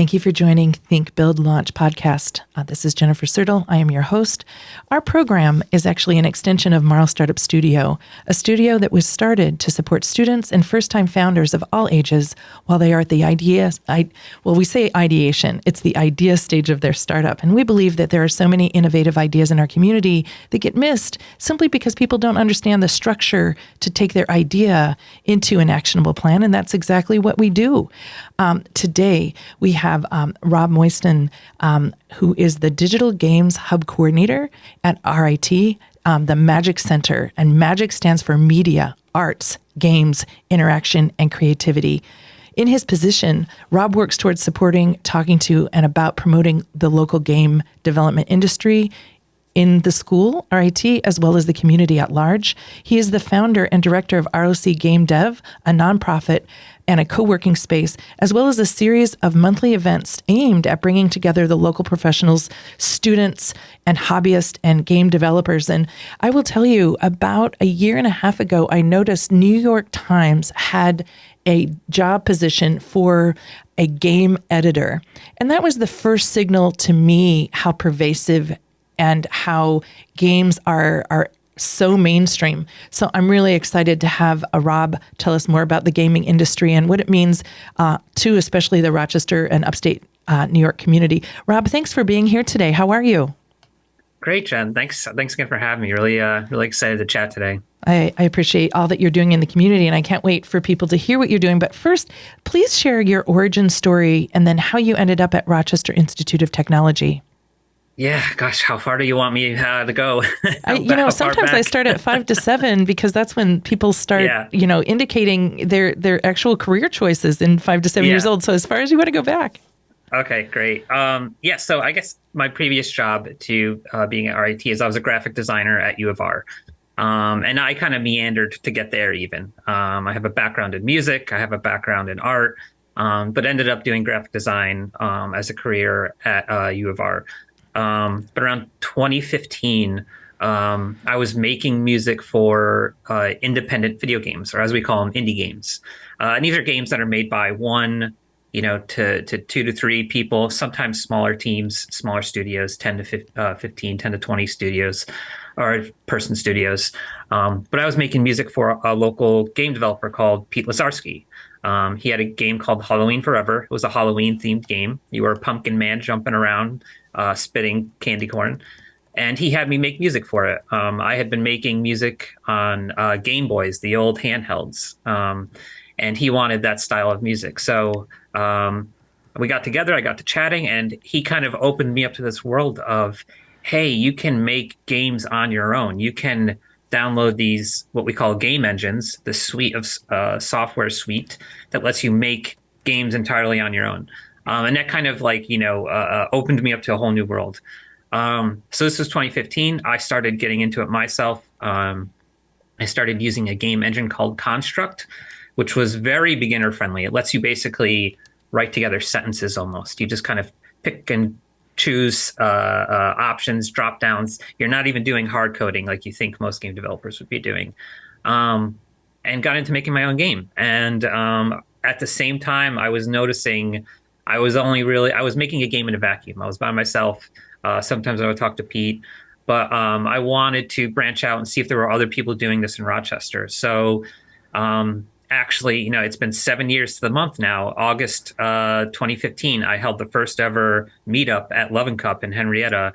Thank you for joining Think, Build, Launch podcast. This is Jennifer Sertl. I am your host. Our program is actually an extension of Marl Startup Studio, a studio that was started to support students and first-time founders of all ages while they are at the we say ideation. It's the idea stage of their startup. And we believe that there are so many innovative ideas in our community that get missed simply because people don't understand the structure to take their idea into an actionable plan. And that's exactly what we do. Today, we have Rob Mostyn, who is the Digital Games Hub Coordinator at RIT, the Magic Center. And MAGIC stands for Media, Arts, Games, Interaction, and Creativity. In his position, Rob works towards supporting, talking to, and about promoting the local game development industry in the school, RIT, as well as the community at large. He is the founder and director of ROC Game Dev, a nonprofit and a co-working space, as well as a series of monthly events aimed at bringing together the local professionals, students, and hobbyists and game developers. And I will tell you, about a year and a half ago, I noticed New York Times had a job position for a game editor. And that was the first signal to me how pervasive and how games are so mainstream. So I'm really excited to have Rob tell us more about the gaming industry and what it means to especially the Rochester and upstate New York community. Rob, thanks for being here today. How are you? Great, Jen. Thanks again for having me. Really excited to chat today. I appreciate all that you're doing in the community, and I can't wait for people to hear what you're doing. But first, please share your origin story and then how you ended up at Rochester Institute of Technology. Yeah, gosh, how far do you want me to go? Sometimes I start at 5 to 7 because that's when people start, indicating their actual career choices in 5 to 7 years old. So as far as you want to go back. Okay, great. So I guess my previous job to being at RIT is I was a graphic designer at U of R. And I kind of meandered to get there even. I have a background in music. I have a background in art, but ended up doing graphic design as a career at U of R. But around 2015, I was making music for independent video games, or as we call them, indie games. And these are games that are made by one, to 2 to 3 people, sometimes smaller teams, smaller studios, 10 to 15, 10 to 20 studios or person studios. But I was making music for a local game developer called Pete Lazarski. He had a game called Halloween Forever. It was a Halloween themed game. You were a pumpkin man jumping around, spitting candy corn. And he had me make music for it. I had been making music on Game Boys, the old handhelds. And he wanted that style of music. So we got together, I got to chatting, and he kind of opened me up to this world of, hey, you can make games on your own. You can download these, what we call game engines, the suite of software suite that lets you make games entirely on your own. And that kind of opened me up to a whole new world. So this was 2015. I started getting into it myself. I started using a game engine called Construct, which was very beginner friendly. It lets you basically write together sentences almost. You just kind of pick and choose options, drop downs. You're not even doing hard coding like you think most game developers would be doing. And got into making my own game. And at the same time, I was noticing I was making a game in a vacuum. I was by myself. Sometimes I would talk to Pete, but I wanted to branch out and see if there were other people doing this in Rochester. So actually, it's been 7 years to the month now. August 2015, I held the first ever meetup at Love and Cup in Henrietta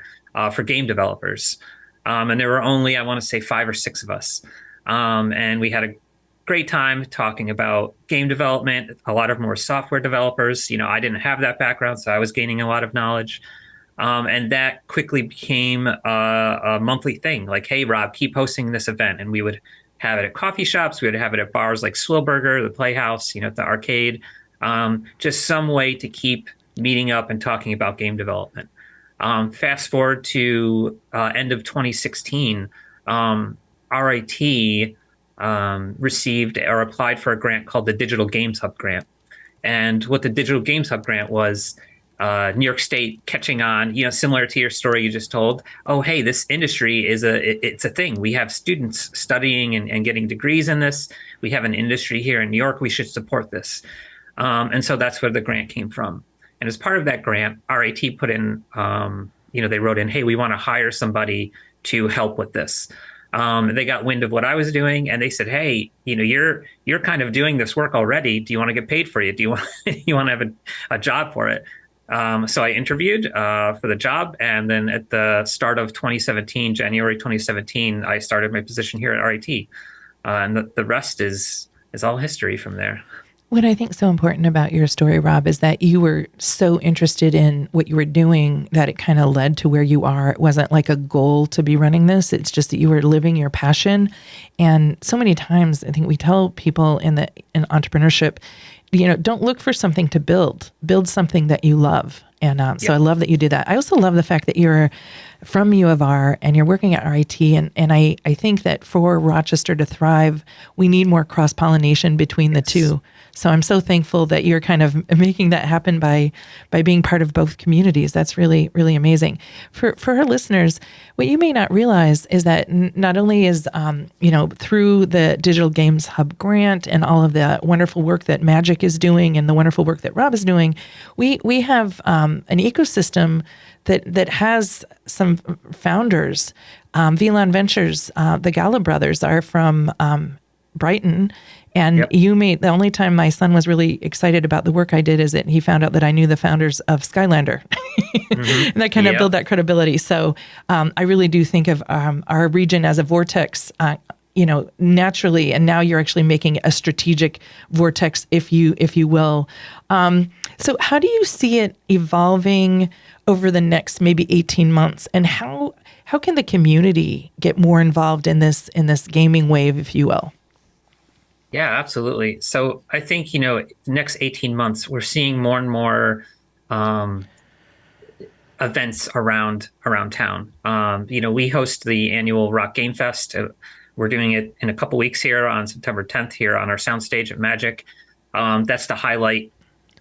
for game developers. And there were only, I want to say, 5 or 6 of us. And we had a great time talking about game development. A lot of more software developers. I didn't have that background, so I was gaining a lot of knowledge. And that quickly became a monthly thing. Like, hey, Rob, keep hosting this event. And we would have it at coffee shops. We would have it at bars like Swillburger, the Playhouse, at the arcade. Just some way to keep meeting up and talking about game development. Fast forward to end of 2016, RIT received or applied for a grant called the Digital Games Hub grant. And what the Digital Games Hub grant was, New York State catching on, similar to your story you just told. Oh, hey, this industry it's a thing. We have students studying and getting degrees in this. We have an industry here in New York. We should support this. And so that's where the grant came from. And as part of that grant, RIT put in, they wrote in, hey, we want to hire somebody to help with this. They got wind of what I was doing, and they said, "Hey, you're kind of doing this work already. Do you want to get paid for it? Do you want you want to have a job for it?" So I interviewed for the job, and then at the start of 2017, January 2017, I started my position here at RIT, and the rest is all history from there. What I think is so important about your story, Rob, is that you were so interested in what you were doing that it kind of led to where you are. It wasn't like a goal to be running this. It's just that you were living your passion. And so many times, I think we tell people in entrepreneurship, don't look for something to build something that you love. And so I love that you did that. I also love the fact that you're from U of R and you're working at RIT. And I think that for Rochester to thrive, we need more cross-pollination between the two. So I'm so thankful that you're kind of making that happen by being part of both communities. That's really, really amazing. For our listeners, what you may not realize is that not only is, through the Digital Games Hub grant and all of the wonderful work that Magic is doing and the wonderful work that Rob is doing, we have an ecosystem that has some founders. VLAN Ventures, the Gala brothers are from Brighton. And the only time my son was really excited about the work I did is that he found out that I knew the founders of Skylander. And that kind of built that credibility. So I really do think of our region as a vortex, naturally. And now you're actually making a strategic vortex, if you will. So how do you see it evolving over the next maybe 18 months? And how can the community get more involved in this gaming wave, if you will? Yeah, absolutely. So I think, next 18 months, we're seeing more and more events around town. We host the annual Rock Game Fest. We're doing it in a couple weeks here on September 10th here on our soundstage at Magic. That's to highlight,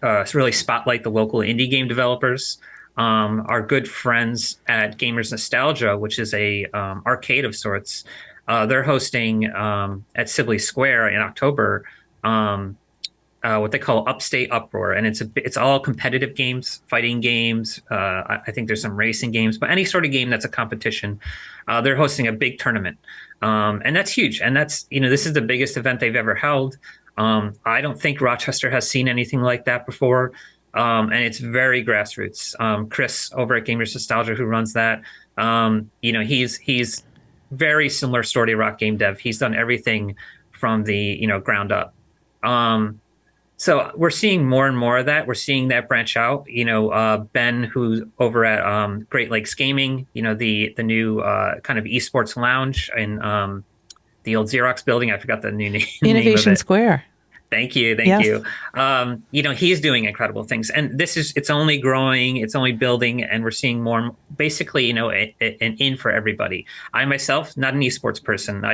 really spotlight the local indie game developers. Our good friends at Gamers Nostalgia, which is a arcade of sorts, they're hosting at Sibley Square in October what they call Upstate Uproar, and it's all competitive games, fighting games. I think there's some racing games, but any sort of game that's a competition. They're hosting a big tournament, and that's huge. And that's this is the biggest event they've ever held. I don't think Rochester has seen anything like that before, and it's very grassroots. Chris over at Gamers Nostalgia, who runs that, he's very similar story to Rock Game Dev. He's done everything from the ground up. So we're seeing more and more of that. We're seeing that branch out. Ben, who's over at Great Lakes Gaming, the new kind of esports lounge in the old Xerox building. I forgot the new name. Innovation Square. Thank you. He's doing incredible things, and it's only growing, it's only building, and we're seeing more, basically, an in for everybody. I myself, not an esports person.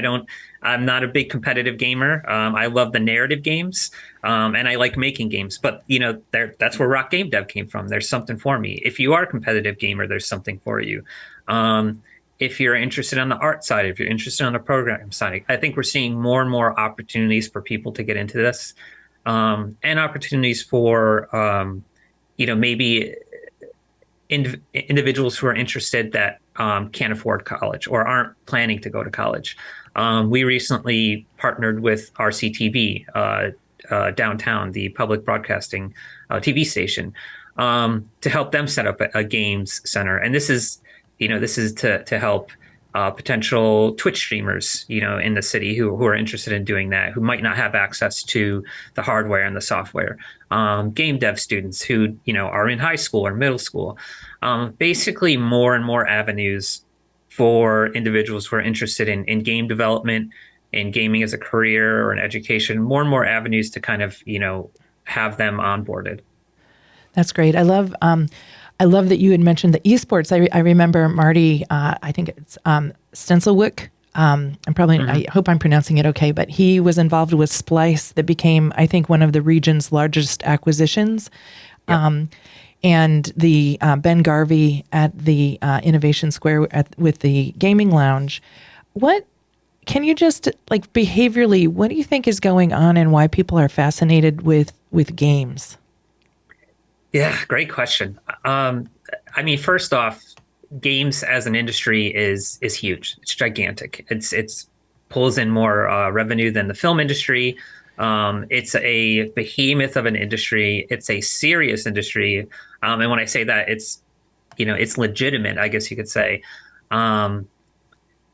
I'm not a big competitive gamer. I love the narrative games, and I like making games, but that's where Rock Game Dev came from. There's something for me. If you are a competitive gamer, there's something for you. If you're interested on the art side, if you're interested on the program side, I think we're seeing more and more opportunities for people to get into this, and opportunities for, maybe individuals who are interested that can't afford college or aren't planning to go to college. We recently partnered with RCTV downtown, the public broadcasting TV station, to help them set up a games center. And this is to help potential Twitch streamers, in the city who are interested in doing that, who might not have access to the hardware and the software. Game dev students who, are in high school or middle school. Basically, more and more avenues for individuals who are interested in game development, in gaming as a career or an education. More and more avenues to kind of, have them onboarded. That's great. I love that you had mentioned the esports. I remember Marty, I think it's Stenselwick. I hope I'm pronouncing it okay, but he was involved with Splice that became, I think, one of the region's largest acquisitions. Yep. And the Ben Garvey at the Innovation Square with the gaming lounge. What can you just, behaviorally, what do you think is going on and why people are fascinated with games? Yeah, great question. Um, I mean, first off, games as an industry is huge. It's gigantic. It's pulls in more revenue than the film industry. It's a behemoth of an industry. It's a serious industry. And when I say that, it's legitimate, I guess you could say. Um,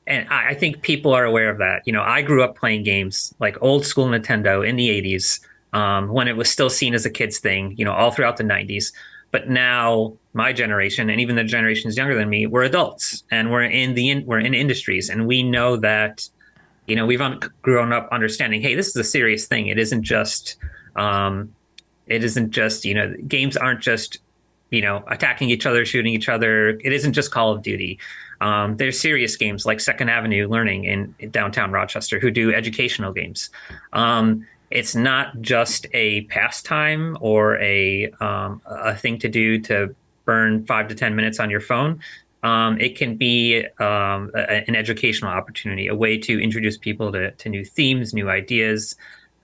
and I think people are aware of that. I grew up playing games like old school Nintendo in the 80s, when it was still seen as a kid's thing, all throughout the 90s. But now my generation and even the generations younger than me, we're adults and we're in industries, and we know that, we've grown up understanding, hey, this is a serious thing. Um, it isn't just, games aren't just, attacking each other, shooting each other. It isn't just Call of Duty. There's serious games like Second Avenue Learning in downtown Rochester who do educational games. It's not just a pastime or a thing to do to burn 5 to 10 minutes on your phone. It can be an educational opportunity, a way to introduce people to new themes, new ideas,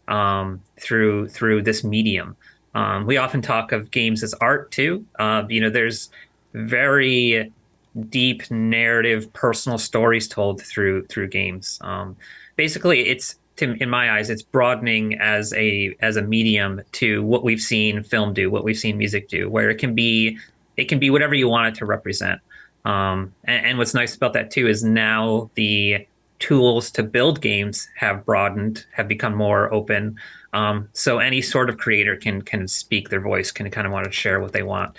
through this medium. We often talk of games as art too. There's very deep narrative, personal stories told through games. Basically, in my eyes, it's broadening as a medium to what we've seen film do, what we've seen music do, where it can be whatever you want it to represent. And what's nice about that too is now the tools to build games have broadened, have become more open. So any sort of creator can speak their voice, can kind of want to share what they want.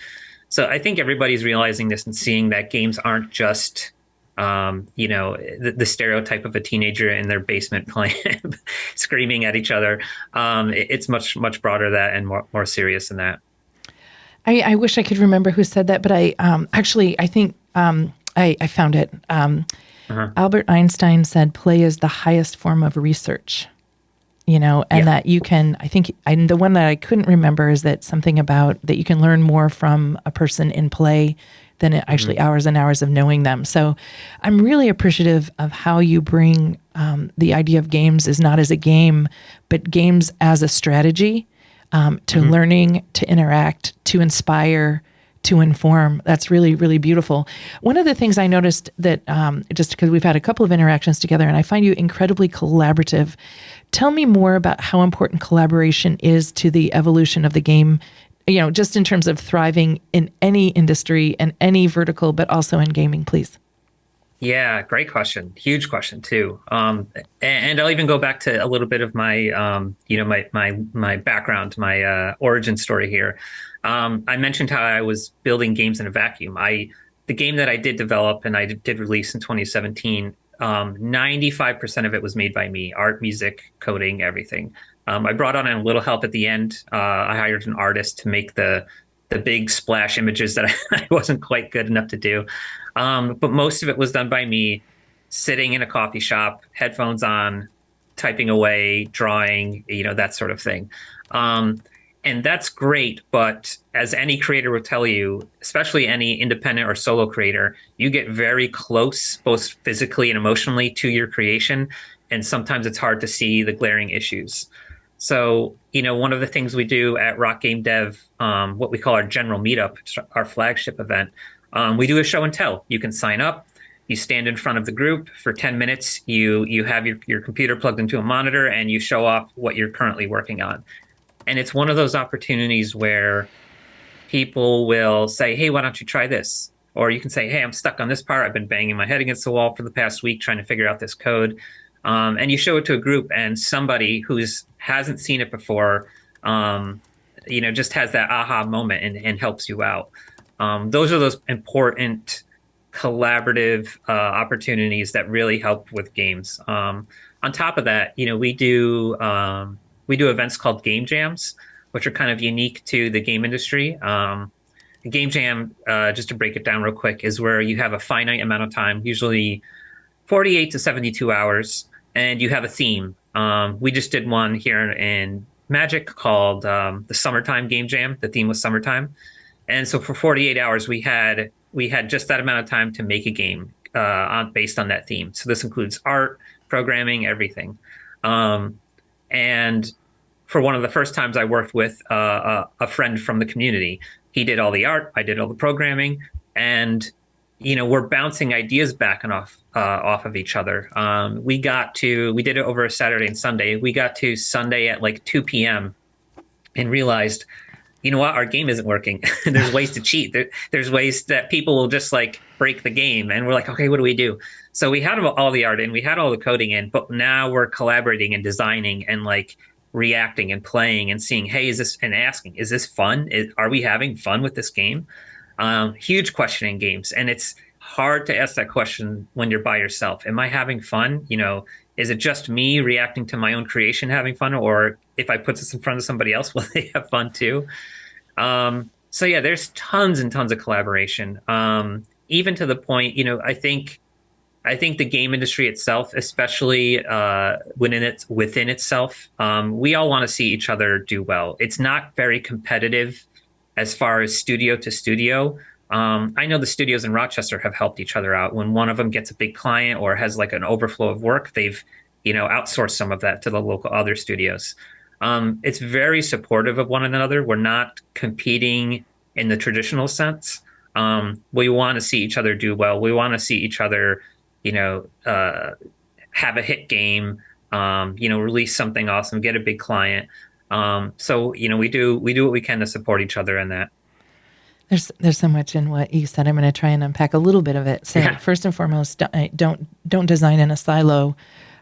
So I think everybody's realizing this and seeing that games aren't just the stereotype of a teenager in their basement playing, screaming at each other. It's much broader than that and more serious than that. I wish I could remember who said that, but I think I found it. Uh-huh. Albert Einstein said, "Play is the highest form of research." And Yeah. that you can. The one that I couldn't remember is that something about that you can learn more from a person in play than Mm-hmm. actually hours and hours of knowing them. So, I'm really appreciative of how you bring the idea of games is not as a game, but games as a strategy to Mm-hmm. learning, to interact, to inspire, to inform. That's really, really beautiful. One of the things I noticed that just because we've had a couple of interactions together and I find you incredibly collaborative. Tell me more about how important collaboration is to the evolution of the game, just in terms of thriving in any industry and any vertical, but also in gaming, please. Yeah, great question. Huge question too. And I'll even go back to a little bit of my background, my origin story here. I mentioned how I was building games in a vacuum. The game that I did develop and I did release in 2017, 95% of it was made by me, art, music, coding, everything. I brought on a little help at the end. I hired an artist to make the big splash images that I wasn't quite good enough to do. But most of it was done by me, sitting in a coffee shop, headphones on, typing away, drawing, that sort of thing. Um, and that's great, but as any creator will tell you, especially any independent or solo creator, you get very close, both physically and emotionally, to your creation. And sometimes it's hard to see the glaring issues. So, one of the things we do at Rock Game Dev, what we call our general meetup, our flagship event, we do a show and tell. You can sign up. You stand in front of the group for 10 minutes. You have your computer plugged into a monitor and you show off what you're currently working on. And it's one of those opportunities where people will say, hey, why don't you try this? Or you can say, hey, I'm stuck on this part. I've been banging my head against the wall for the past week trying to figure out this code. And you show it to a group, and somebody who's hasn't seen it before, just has that aha moment and helps you out. Those are those important collaborative opportunities that really help with games. On top of that, we do events called game jams, which are kind of unique to the game industry. A game jam, just to break it down real quick, is where you have a finite amount of time, usually 48 to 72 hours, and you have a theme. We just did one here in Magic called the Summertime Game Jam. The theme was summertime. And so for 48 hours, we had just that amount of time to make a game based on that theme. So this includes art, programming, everything. Um, and for one of the first times I worked with a friend from the community. He did all the art, I did all the programming, and we're bouncing ideas back and off of each other. We did it over a Saturday and Sunday. We got to Sunday at like 2 p.m. and realized, you know what, our game isn't working. There's ways to cheat. There's ways that people will just like break the game. And we're like, okay, what do we do? So we had all the art in, we had all the coding in, but now we're collaborating and designing and like reacting and playing and seeing, hey, asking, is this fun? Are we having fun with this game? Huge question in games. And it's hard to ask that question when you're by yourself. Am I having fun? Is it just me reacting to my own creation having fun? Or if I put this in front of somebody else, will they have fun too? So yeah, there's tons and tons of collaboration. Even to the point, I think the game industry itself, especially within itself, we all want to see each other do well. It's not very competitive as far as studio to studio. I know the studios in Rochester have helped each other out. When one of them gets a big client or has like an overflow of work, they've outsourced some of that to the local other studios. It's very supportive of one another. We're not competing in the traditional sense. We want to see each other do well. We want to see each other, have a hit game, release something awesome, get a big client. So we do what we can to support each other in that. There's so much in what you said. I'm going to try and unpack a little bit of it. So First and foremost, don't design in a silo.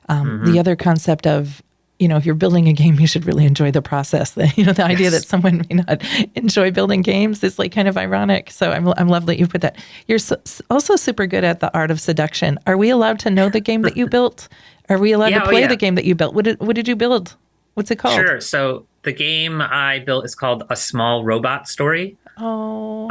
The other concept of, if you're building a game, you should really enjoy the process. The idea that someone may not enjoy building games is like kind of ironic. So I'm love that you put that. You're also super good at the art of seduction. Are we allowed to know the game that you built? Are we allowed to play the game that you built? What did you build? What's it called? Sure. So the game I built is called A Small Robot Story. Oh.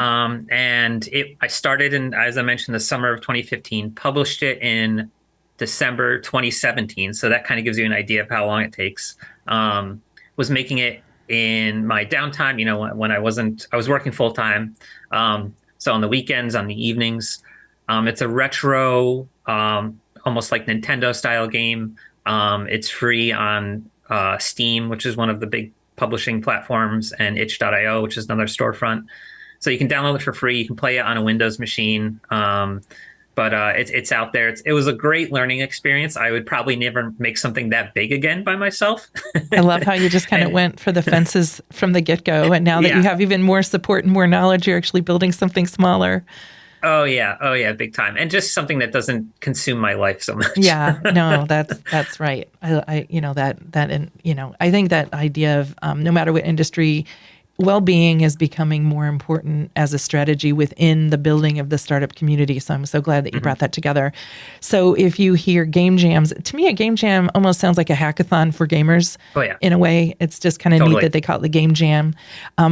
And I started in, as I mentioned, the summer of 2015, published it in December 2017. So that kind of gives you an idea of how long it takes. Was making it in my downtime, when I was working full time. So on the weekends, on the evenings. It's a retro, almost like Nintendo style game. It's free on Steam, which is one of the big publishing platforms, and itch.io, which is another storefront. So you can download it for free. You can play it on a Windows machine. But it's out there. It was a great learning experience. I would probably never make something that big again by myself. I love how you just kind of went for the fences from the get-go. And now that you have even more support and more knowledge, you're actually building something smaller. Oh yeah, big time. And just something that doesn't consume my life so much. Yeah, no, that's right. I think that idea of no matter what industry, well-being is becoming more important as a strategy within the building of the startup community. So I'm so glad that you brought that together. So if you hear game jams, to me, a game jam almost sounds like a hackathon for gamers. Oh, yeah. In a way, it's just kind of neat that they call it the game jam.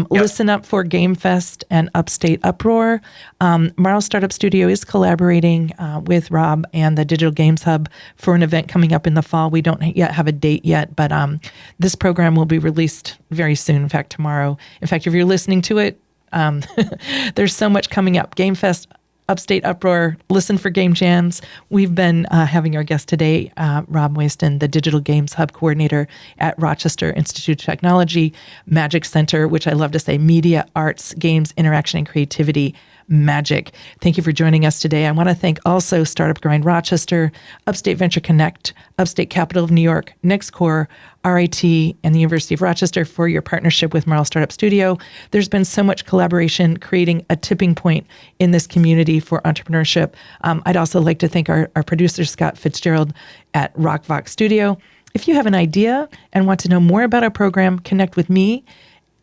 Listen up for Game Fest and Upstate Uproar. Marl Startup Studio is collaborating with Rob and the Digital Games Hub for an event coming up in the fall. We don't yet have a date yet, but this program will be released very soon. In fact, tomorrow. In fact, if you're listening to it, there's so much coming up. Game Fest, Upstate Uproar, listen for game jams. We've been having our guest today, Rob Mostyn, the Digital Games Hub Coordinator at Rochester Institute of Technology, Magic Center, which I love to say, Media, Arts, Games, Interaction, and Creativity, Magic. Thank you for joining us today. I want to thank also Startup Grind Rochester, Upstate Venture Connect, Upstate Capital of New York, NextCore, RIT, and the University of Rochester for your partnership with Marl Startup Studio. There's been so much collaboration creating a tipping point in this community for entrepreneurship. I'd also like to thank our producer, Scott Fitzgerald at RockVox Studio. If you have an idea and want to know more about our program, connect with me,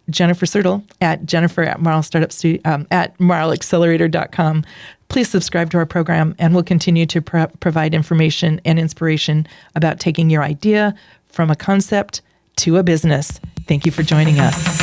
Jennifer Sertl, at marlaccelerator.com. Please subscribe to our program, and we'll continue to provide information and inspiration about taking your idea from a concept to a business. Thank you for joining us.